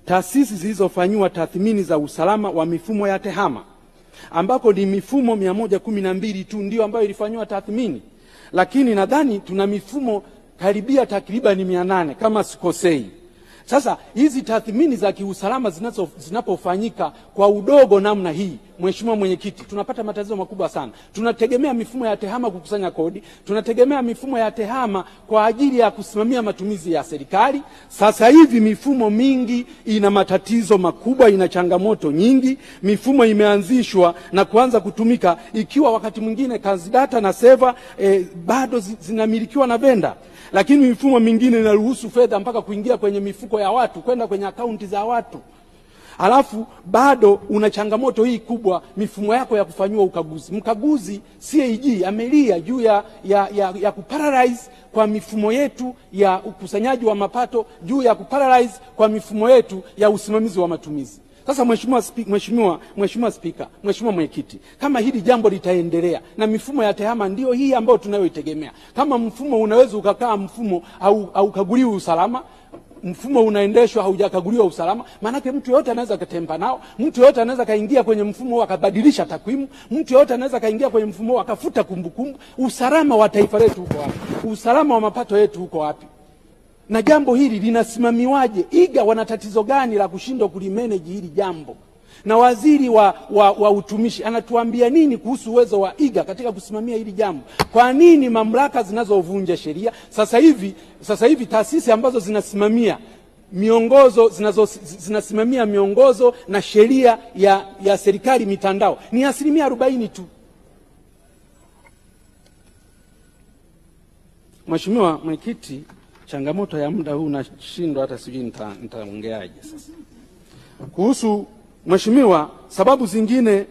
taasisi zilizofanywa tathmini za usalama wa mifumo ya TEHAMA, ambako ni mifumo 112 tu ndio ambayo ilifanywa tathmini, lakini nadhani tuna mifumo karibia takriban 800 kama sikosei. Sasa hizi tathmini za kiusalama zinapofanyika kwa udogo namna hii, Mheshimiwa Mwenyekiti, tunapata matatizo makubwa sana. Tunategemea mifumo ya TEHAMA kukusanya kodi, tunategemea mifumo ya TEHAMA kwa ajili ya kusimamia matumizi ya serikali. Sasa hivi mifumo mingi ina matatizo makubwa, ina changamoto nyingi. Mifumo imeanzishwa na kuanza kutumika ikiwa wakati mwingine kazi data na server bado zinamilikiwa na vendor. Lakini mifumo mingine inaruhusu fedha mpaka kuingia kwenye mifuko ya watu, kwenda kwenye akaunti za watu. Alafu bado una changamoto hii kubwa, mifumo yako ya kufanywa ukaguzi. Mkaguzi CAG amelia juu ya kuparalyze kwa mifumo yetu ya ukusanyaji wa mapato, juu ya kuparalyze kwa mifumo yetu ya usimamizi wa matumizi. Sasa Mheshimiwa Spika, Mheshimiwa Mwenyekiti, kama hili jambo litaendelea na mifumo ya TEHAMA ndio hii ambayo tunayoitegemea. Kama mfumo unaweza ukakaa mfumo au kaguliwa usalama, mfumo unaendeshwa haujakaguliwa usalama, manake mtu yote anaweza katempa nao, mtu yote anaweza kaingia kwenye mfumo akabadilisha takwimu, mtu yote anaweza kaingia kwenye mfumo akafuta kumbukumbu. Usalama wa taifa letu uko wapi? Usalama wa mapato yetu uko wapi? Na jambo hili linasimamiwaje? IGA wana tatizo gani la kushindwa kulimanage hili jambo? Na waziri wa utumishi anatuambia nini kuhusu uwezo wa IGA katika kusimamia hili jambo? Kwa nini mamlaka zinazovunja sheria sasa hivi taasisi ambazo zinasimamia miongozo zinasimamia miongozo na sheria ya serikali mitandao ni 40% tu? Mheshimiwa Mwenyekiti, changamoto ya muda huu nashindwa hata sijui nitaongeaje sasa. Kuhusu Mheshimiwa, sababu zingine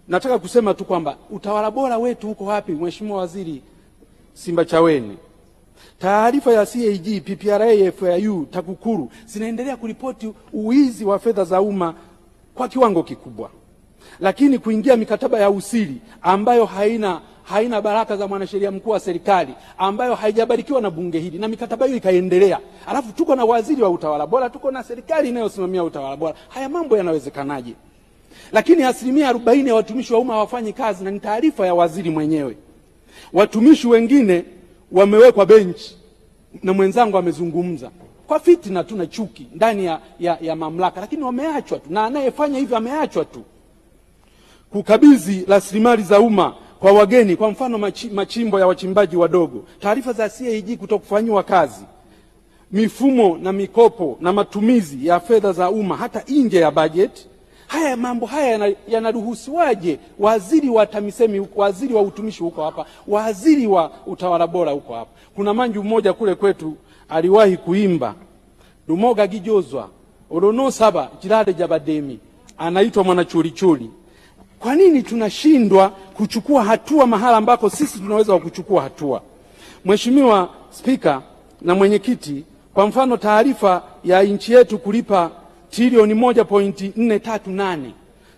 nataka kusema tu kwamba utawala bora wetu uko wapi? Mheshimiwa Waziri Simbachawene, taarifa ya CAG, PPRA, FAU, TAKUKURU zinaendelea kuripoti uwizi wa fedha za umma kwa kiwango kikubwa, lakini kuingia mikataba ya usiri ambayo haina baraka za mwanasheria mkuu wa serikali, ambayo haijabarikiwa na bunge hili, na mikataba hiyo ikaendelea. Alafu tuko na waziri wa utawala bora, tuko na serikali inayosimamia utawala bora. Haya mambo yanawezekanaje? Lakini 40% ya watumishi wa umma hawafanyi kazi, na ni taarifa ya waziri mwenyewe. Watumishi wengine wamewekwa benchi, na mwenzangu amezungumza kwa fitina tu na chuki ndani ya mamlaka, lakini wameachwa tu, na anayefanya hivyo ameachwa tu. Kukabidhi rasilimali za umma kwa wageni, kwa mfano machimbo ya wachimbaji wadogo, taarifa za CAG kutokufanywa kazi, mifumo na mikopo na matumizi ya fedha za umma hata nje ya budget. Haya mambo haya yanaruhusiwaje? Waziri wa TAMISEMI, waziri wa utumishi huko hapa, waziri wa utawala bora huko hapa. Kuna manju mmoja kule kwetu aliwahi kuimba Dumoga Gijozwa Orono Saba Jirade Jabademi, anaitwa Mwanachulichuli. Kwa nini tunashindwa kuchukua hatua mahala ambako sisi tunaweza kuchukua hatua? Mheshimiwa Spika na Mwenyekiti, kwa mfano taarifa ya nchi yetu kulipa trilioni 1.438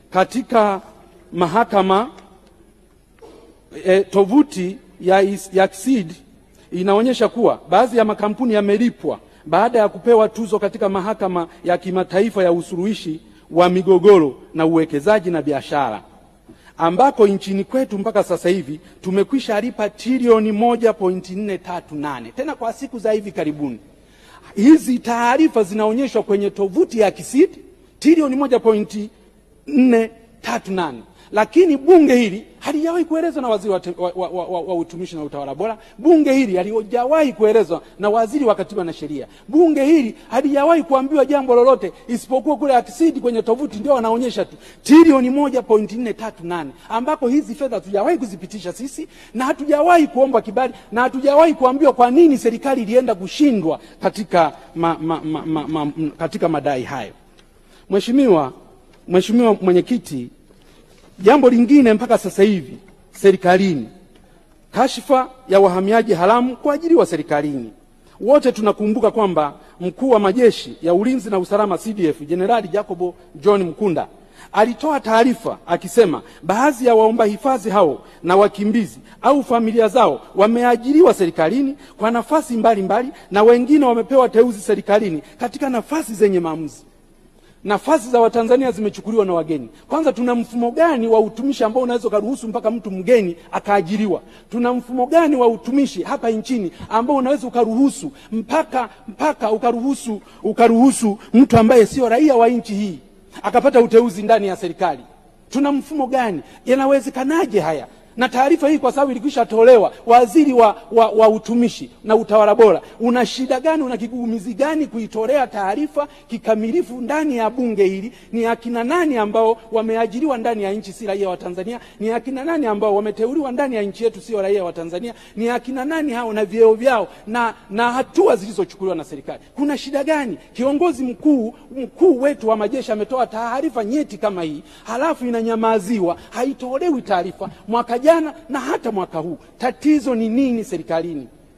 katika mahakama, tovuti ya KSID inaonyesha kuwa baadhi ya makampuni yamelipwa baada ya kupewa tuzo katika mahakama ya kimataifa ya usuluhishi wa migogoro na uwekezaji na biashara, ambako nchini kwetu mpaka sasa hivi tumekwisha lipa trilioni 1.438 tena kwa siku za hivi karibuni. Hizi taarifa zinaonyeshwa kwenye tovuti ya KSID, trilioni 1.438, lakini bunge hili halijawahi kuelezwa na waziri wa utumishi na utawala bora. Bunge hili halijawahi kuelezwa na waziri wa katiba na sheria. Bunge hili halijawahi kuambiwa jambo lolote, isipokuwa kule KSID kwenye tovuti ndio wanaonyesha tu trilioni 1.438, ambako hizi fedha hatujawahi kuzipitisha sisi, na hatujawahi kuomba kibali, na hatujawahi kuambiwa kwa nini serikali ilienda kushindwa katika madai hayo. Mheshimiwa Mwenyekiti, jambo lingine mpaka sasa hivi serikalini, kashfa ya wahamiaji haramu kuajiriwa serikalini. Wote tunakumbuka kwamba mkuu wa majeshi ya ulinzi na usalama CDF Jenerali Jacobo John Mkunda alitoa taarifa akisema baadhi ya waomba hifadhi hao na wakimbizi au familia zao wameajiriwa serikalini kwa nafasi mbalimbali na wengine wamepewa teuzi serikalini katika nafasi zenye maamuzi. Nafasi za Watanzania zimechukuliwa na wageni. Kwanza, tuna mfumo gani wa utumishi ambao unaweza kuruhusu mpaka mtu mgeni akaajiriwa? Tuna mfumo gani wa utumishi hapa nchini ambao unaweza ukaruhusu mpaka ukaruhusu mtu ambaye sio raia wa nchi hii akapata uteuzi ndani ya serikali? Tuna mfumo gani? Yanawezekanaje haya? Na taarifa hii kwa sababu ilikwisha tolewa, waziri wa utumishi na utawala bora, una shida gani, una kigugumizi gani kuitolea taarifa kikamilifu ndani ya bunge hili? Ni akina nani ambao wameajiriwa ndani ya nchi si raia wa Tanzania? Ni akina nani ambao wameteuliwa ndani ya nchi yetu sio raia wa Tanzania? Ni akina nani hao na vyeo vyao na hatua zilizochukuliwa na serikali? Kuna shida gani? Kiongozi mkuu wetu wa majeshi ametoa taarifa nyeti kama hii, halafu inanyamaziwa, haitolewi taarifa mwaka jana na hata mwaka huu. Tatizo ni nini serikalini?